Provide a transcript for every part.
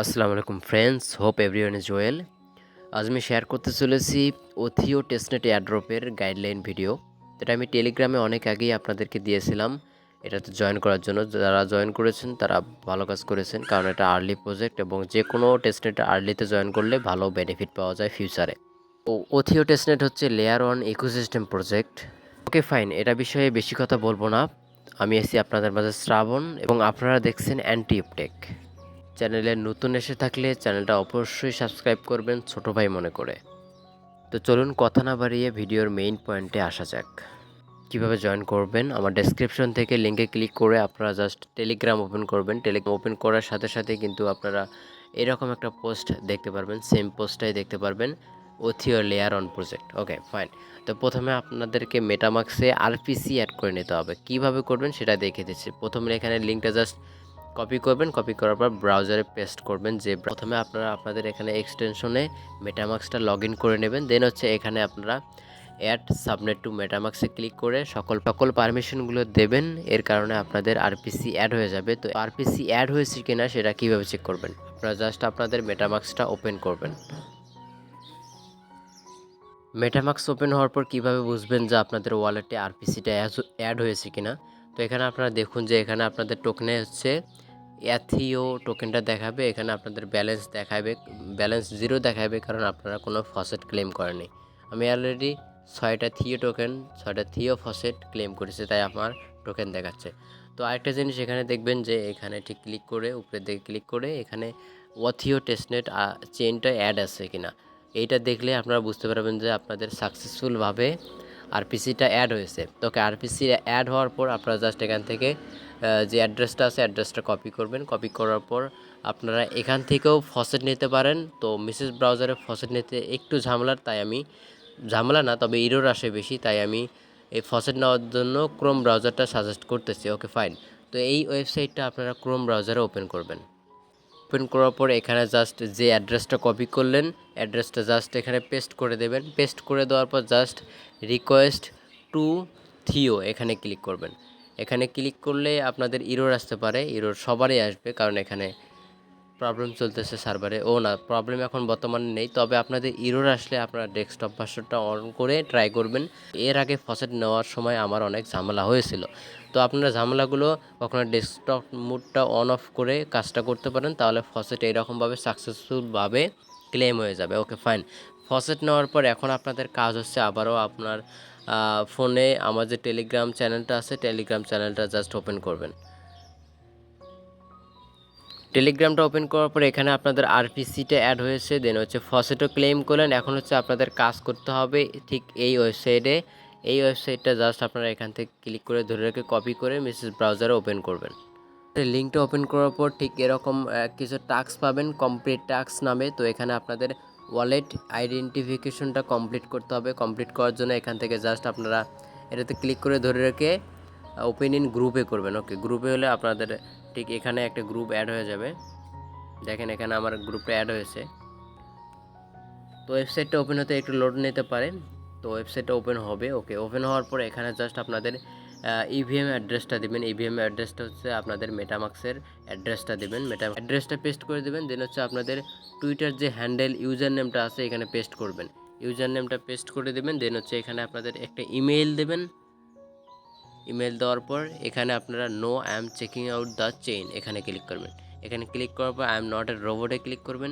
আসসালামু আলাইকুম friends, hope everyone is well. আজ আমি শেয়ার করতে চলেছি ওথিও টেস্টনেট এয়ারড্রপের গাইডলাইন ভিডিও। যেটা আমি টেলিগ্রামে অনেক আগেই আপনাদেরকে দিয়েছিলাম এটাতে জয়েন করার জন্য। যারা জয়েন করেছেন তারা ভালো কাজ করেছেন, কারণ এটা আর্লি প্রজেক্ট এবং যে কোনো টেস্টনেটে আর্লিতে জয়েন করলে ভালো বেনিফিট পাওয়া যায় ফিউচারে। তো ওথিও টেস্টনেট হচ্ছে layer one ecosystem project. Okay fine, এটা বিষয়ে বেশি কথা বলবো না। আমি এসি আপনাদের মাঝে শ্রাবণ এবং আপনারা দেখছেন অ্যান্টি আপটেক। চ্যানেলে নতুন এসে থাকলে চ্যানেলটা অবশ্যই সাবস্ক্রাইব করবেন ছোট ভাই মনে করে। তো চলুন কথা না বাড়িয়ে ভিডিওর মেইন পয়েন্টে আসা যাক। কিভাবে জয়েন করবেন, আমার ডেসক্রিপশন থেকে লিঙ্কে ক্লিক করে আপনারা জাস্ট টেলিগ্রাম ওপেন করবেন। টেলিগ্রাম ওপেন করার সাথে সাথে কিন্তু আপনারা এরকম একটা পোস্ট দেখতে পারবেন, সেম পোস্টটাই দেখতে পারবেন, ওথিও layer on project. Okay fine. তো প্রথমে আপনাদেরকে মেটামাক্সে আরপিসি অ্যাড করে নিতে হবে। কিভাবে করবেন সেটা দেখে দিচ্ছি। প্রথমে এখানে লিঙ্কটা জাস্ট কপি করবেন, কপি করার পর ব্রাউজারে পেস্ট করবেন। যে প্রথমে আপনারা আপনাদের এখানে এক্সটেনশনে মেটামাক্সটা লগ ইন করে নেবেন। দেন হচ্ছে এখানে আপনারা অ্যাড সাবনেট টু মেটামাক্সে ক্লিক করে সকল পারমিশনগুলো দেবেন। এর কারণে আপনাদের আরপিসি অ্যাড হয়ে যাবে। তো আরপিসি অ্যাড হয়েছে কিনা সেটা কিভাবে চেক করবেন, আপনারা জাস্ট আপনাদের মেটামাক্সটা ওপেন করবেন। মেটামাক্স ওপেন হওয়ার পর কীভাবে বুঝবেন যে আপনাদের ওয়ালেটে আরপিসিটা অ্যাড হয়েছে কিনা? তো এখানে আপনারা দেখুন যে এখানে আপনাদের টোকেনে হচ্ছে অ্যাথিও টোকেনটা দেখাবে। এখানে আপনাদের ব্যালেন্স দেখাবে, ব্যালেন্স জিরো দেখাবে, কারণ আপনারা কোনো ফসেট ক্লেম করেনি। আমি অলরেডি 6টা থিও ফসেট ক্লেম করেছি, তাই আমার টোকেন দেখাচ্ছে। তো আরেকটা জিনিস এখানে দেখবেন যে এখানে ঠিক ক্লিক করে উপরের দিকে ক্লিক করে এখানে ওথিও টেস্টনেট চেইনটা অ্যাড আছে কিনা এইটা দেখলে আপনারা বুঝতে পারবেন যে আপনাদের সাকসেসফুলভাবে আরপিসিটা অ্যাড হয়েছে। তো ওকে, আরপিসি অ্যাড হওয়ার পর আপনারা জাস্ট এখান থেকে যে অ্যাড্রেসটা আছে অ্যাড্রেসটা কপি করবেন। কপি করার পর আপনারা এখান থেকেও ফসেট নিতে পারেন। তো মিসেস ব্রাউজারে ফসেট নিতে একটু ঝামেলার, তাই আমি ঝামেলা না, তবে ইরর আসে বেশি, তাই আমি এই ফসেট নেওয়ার জন্য ক্রোম ব্রাউজারটা সাজেস্ট করতেছি। ওকে ফাইন। তো এই ওয়েবসাইটটা আপনারা ক্রোম ব্রাউজারে ওপেন করবেন। ওপেন করার পর এখানে জাস্ট যে অ্যাড্রেসটা কপি করলেন অ্যাড্রেসটা জাস্ট এখানে পেস্ট করে দেবেন। পেস্ট করে দেওয়ার পর জাস্ট রিকোয়েস্ট টু থিও এখানে ক্লিক করবেন। এখানে ক্লিক করলে আপনাদের ইরর আসতে পারে, ইরর সবারই আসবে, কারণ এখানে প্রবলেম চলতেছে সার্ভারে। ও না, প্রবলেম এখন বর্তমানে নেই, তবে আপনাদের ইরর আসলে আপনারা ডেস্কটপ ভার্সনটা অন করে ট্রাই করবেন। এর আগে ফসেট নেওয়ার সময় আমার অনেক ঝামেলা হয়েছিল। তো আপনারা ঝামেলাগুলো কখনো ডেস্কটপ মুডটা অন অফ করে কাজটা করতে পারেন, তাহলে ফসেট এইরকমভাবে সাকসেসফুলভাবে ক্লেম হয়ে যাবে। Okay fine. ফসেট নেওয়ার পর এখন আপনাদের কাজ হচ্ছে আবারও আপনার ফোনে আমার যে টেলিগ্রাম চ্যানেলটা আছে টেলিগ্রাম চ্যানেলটা জাস্ট ওপেন করবেন। টেলিগ্রামটা ওপেন করার পরে এখানে আপনাদের আরপিসিটা অ্যাড হয়েছে, দেন হচ্ছে ফসেটও ক্লেম করলেন। এখন হচ্ছে আপনাদের কাজ করতে হবে ঠিক এই ওয়েবসাইটে। এই ওয়েবসাইটটা জাস্ট আপনারা এখান থেকে ক্লিক করে ধরে রেখে কপি করে মেসেজ ব্রাউজারে ওপেন করবেন। লিঙ্কটা ওপেন করার পর ঠিক এরকম কিছু টাস্ক পাবেন, কমপ্লিট টাস্ক নামে। তো এখানে আপনাদের ওয়ালেট আইডেন্টিফিকেশনটা কমপ্লিট করতে হবে। কমপ্লিট করার জন্য এখান থেকে জাস্ট আপনারা এটাতে ক্লিক করে ধরে রেখে ওপেন ইন গ্রুপে করবেন। ওকে, গ্রুপে হলে আপনাদের ঠিক এখানে একটা গ্রুপ অ্যাড হয়ে যাবে। দেখেন এখানে আমার গ্রুপে অ্যাড হয়েছে। তো ওয়েবসাইটটা ওপেন হতে একটু লোড নিতে পারে। তো ওয়েবসাইটটা ওপেন হবে। ওকে, ওপেন হওয়ার পর এখানে জাস্ট আপনাদের ইভিএম অ্যাড্রেসটা দেবেন। ইভিএম অ্যাড্রেসটা হচ্ছে আপনাদের মেটামাক্সের অ্যাড্রেসটা দেবেন, অ্যাড্রেসটা পেস্ট করে দেবেন। দেন হচ্ছে আপনাদের টুইটার যে হ্যান্ডেল ইউজার নেমটা আছে এখানে পেস্ট করবেন। ইউজার নেমটা পেস্ট করে দেবেন। দেন হচ্ছে এখানে আপনাদের একটা ইমেল দেবেন। ইমেল দেওয়ার পর এখানে আপনারা no I am checking out the chain এখানে ক্লিক করবেন। এখানে ক্লিক করার পর আই এম নট এ রোবটে ক্লিক করবেন।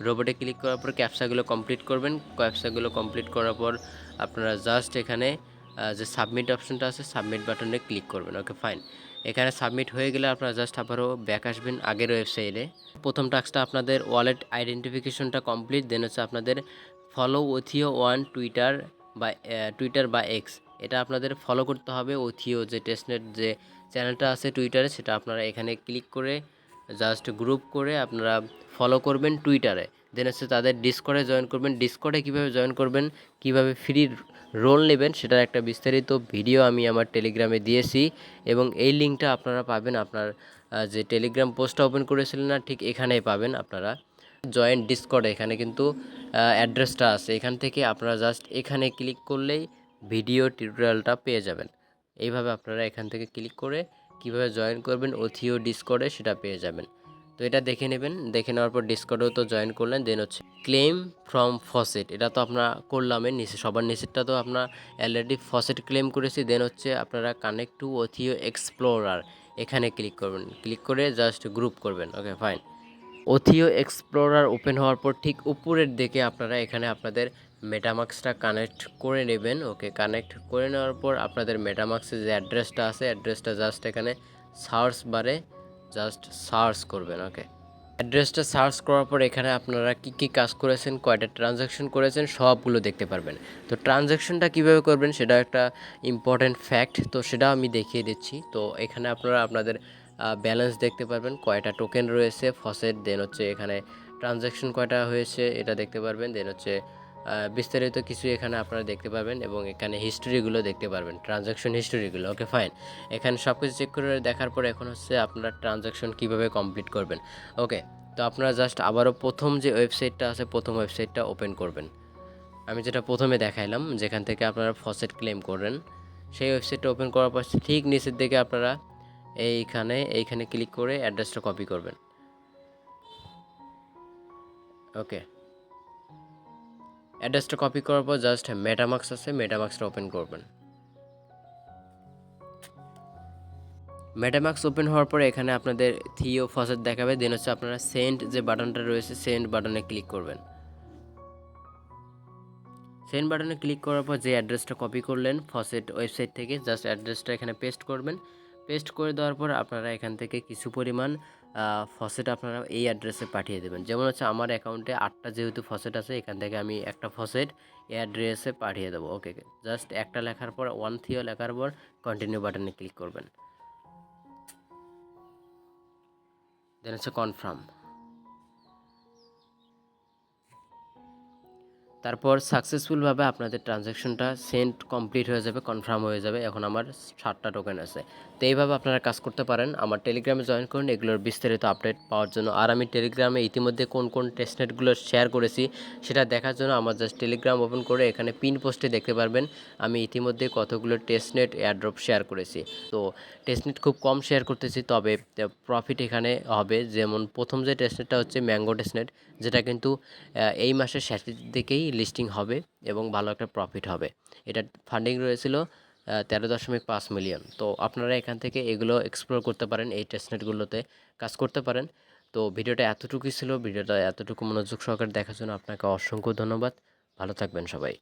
রোবটে ক্লিক করার পর ক্যাপচাগুলো কমপ্লিট করবেন। ক্যাপচাগুলো কমপ্লিট করার পর আপনারা জাস্ট এখানে যে সাবমিট অপশনটা আছে সাবমিট বাটনে ক্লিক করবেন। Okay fine. এখানে সাবমিট হয়ে গেলে আপনারা জাস্ট আবারও ব্যাক আসবেন আগের ওয়েবসাইটে। প্রথম টাস্কটা আপনাদের ওয়ালেট আইডেন্টিফিকেশনটা কমপ্লিট। দেন হচ্ছে আপনাদের ফলো ওথিও ওয়ান টুইটার বা এক্স, এটা আপনাদের ফলো করতে হবে। ওথিও যে টেস্টনেট যে চ্যানেলটা আছে টুইটারে, সেটা আপনারা এখানে ক্লিক করে জাস্ট গ্রুপ করে আপনারা ফলো করবেন টুইটারে। দেন হচ্ছে তাদের ডিসকর্ডে জয়েন করবেন। ডিসকর্ডে কীভাবে জয়েন করবেন, কীভাবে ফ্রি রোল নেবেন সেটার একটা বিস্তারিত ভিডিও আমি আমার টেলিগ্রামে দিয়েছি, এবং এই লিঙ্কটা আপনারা পাবেন আপনার যে টেলিগ্রাম পোস্টটা ওপেন করেছিলেন না ঠিক এখানেই পাবেন আপনারা। জয়েন ডিসকর্ডে এখানে কিন্তু অ্যাড্রেসটা আছে, এখান থেকে আপনারা জাস্ট এখানে ক্লিক করলেই ভিডিও টিউটোরিয়ালটা পেয়ে যাবেন। এইভাবে আপনারা এখান থেকে ক্লিক করে কিভাবে জয়েন করবেন ওথিও ডিসকর্ডে সেটা পেয়ে যাবেন। তো এটা দেখে নেবেন, দেখে নেওয়ার পর ডিসকর্ডেও তো জয়েন করলেন। দেন হচ্ছে ক্লেম ফ্রম ফসেট, এটা তো আপনারা করলামের নিচে, সবার নিচেরটা তো আপনার অলরেডি ফসেট ক্লেম করেছি। দেন হচ্ছে আপনারা কানেক্ট টু ওথিও এক্সপ্লোরার, এখানে ক্লিক করবেন, ক্লিক করে জাস্ট গ্রুপ করবেন। Okay fine. ওথিও এক্সপ্লোরার ওপেন হওয়ার পর ঠিক উপরের দিকে আপনারা এখানে আপনাদের মেটামাক্সটা কানেক্ট করে নেবেন। ওকে, কানেক্ট করে নেওয়ার পর আপনাদের মেটামাক্সের যে অ্যাড্রেসটা আছে, অ্যাড্রেসটা জাস্ট এখানে সার্চ বারে জাস্ট সার্চ করবেন। ওকে, অ্যাড্রেসটা সার্চ করার পর এখানে আপনারা কী কী কাজ করেছেন, কয়টা ট্রানজ্যাকশন করেছেন, সবগুলো দেখতে পারবেন। তো ট্রানজ্যাকশনটা কীভাবে করবেন সেটা একটা ইম্পর্ট্যান্ট ফ্যাক্ট, তো সেটা আমি দেখিয়ে দিচ্ছি। তো এখানে আপনারা আপনাদের ব্যালেন্স দেখতে পারবেন, কয়টা টোকেন রয়েছে ফসেট, দেন হচ্ছে এখানে ট্রানজ্যাকশন কয়টা হয়েছে এটা দেখতে পারবেন, দেন হচ্ছে বিস্তারিত কিছু এখানে আপনারা দেখতে পারবেন, এবং এখানে হিস্টোরিগুলো দেখতে পারবেন, ট্রানজ্যাকশন হিস্টোরিগুলো। ওকে ফাইন, এখানে সব কিছু চেক করে দেখার পর এখন হচ্ছে আপনারা ট্রানজ্যাকশন কীভাবে কমপ্লিট করবেন। ওকে, তো আপনারা জাস্ট আবারও প্রথম যে ওয়েবসাইটটা আছে, প্রথম ওয়েবসাইটটা ওপেন করবেন। আমি যেটা প্রথমে দেখাইলাম, যেখান থেকে আপনারা ফসেট ক্লেম করেন, সেই ওয়েবসাইটটা ওপেন করার পর ঠিক নিচের দিকে আপনারা এইখানে ক্লিক করে অ্যাড্রেসটা কপি করবেন। ওকে, অ্যাড্রেসটা কপি করার পর জাস্ট মেটামাক্স আছে, মেটামাক্সটা ওপেন করবেন। মেটামাক্স ওপেন হওয়ার পরে এখানে আপনাদের থিও ফসেট দেখাবে, দেন হচ্ছে আপনারা সেন্ড যে বাটনটা রয়েছে, সেন্ড বাটনে ক্লিক করবেন। সেন্ড বাটনে ক্লিক করার পর যে অ্যাড্রেসটা কপি করলেন ফসেট ওয়েবসাইট থেকে, জাস্ট অ্যাড্রেসটা এখানে পেস্ট করবেন। পেস্ট করে দেওয়ার পর আপনারা এখান থেকে কিছু পরিমাণ ফসেট আপনারা এই অ্যাড্রেসে পাঠিয়ে দেবেন। যেমন হচ্ছে আমার অ্যাকাউন্টে 8টা যেহেতু ফসেট আছে, এখান থেকে আমি একটা ফসেট এই অ্যাড্রেসে পাঠিয়ে দেবো। ওকে, জাস্ট একটা লেখার পর ওয়ান থিও লেখার পর কন্টিনিউ বাটনে ক্লিক করবেন, দেন হচ্ছে কনফার্ম। তারপর সাকসেসফুলভাবে আপনাদের ট্রানজ্যাকশনটা সেন্ড কমপ্লিট হয়ে যাবে, কনফার্ম হয়ে যাবে। এখন আমার 7টা টোকেন আছে। তো এইভাবে আপনারা কাজ করতে পারেন। আমার টেলিগ্রামে জয়েন করুন এগুলোর বিস্তারিত আপডেট পাওয়ার জন্য। আর আমি টেলিগ্রামে ইতিমধ্যে কোন কোন টেস্টনেটগুলো শেয়ার করেছি সেটা দেখার জন্য আমার জাস্ট টেলিগ্রাম ওপেন করে এখানে পিন পোস্টে দেখতে পারবেন আমি ইতিমধ্যে কতগুলো টেস্টনেট এয়ারড্রপ শেয়ার করেছি। তো টেস্টনেট খুব কম শেয়ার করতেছি, তবে প্রফিট এখানে হবে। যেমন প্রথম যে টেস্টনেটটা হচ্ছে ম্যাঙ্গো টেস্টনেট, যেটা কিন্তু এই মাসের শেষের দিকেই লিস্টিং হবে এবং ভালো একটা প্রফিট হবে। এটা ফান্ডিং রয়েছিল 13.5 মিলিয়ন। তো আপনারা এখান থেকে এগুলো এক্সপ্লোর করতে পারেন, এই টেস্টনেটগুলোতে কাজ করতে পারেন। তো ভিডিওটা এতটুকুই ছিল, ভিডিওটা এতটুকু মনোযোগ সহকারে দেখার জন্য আপনাকে অসংখ্য ধন্যবাদ। ভালো থাকবেন সবাই।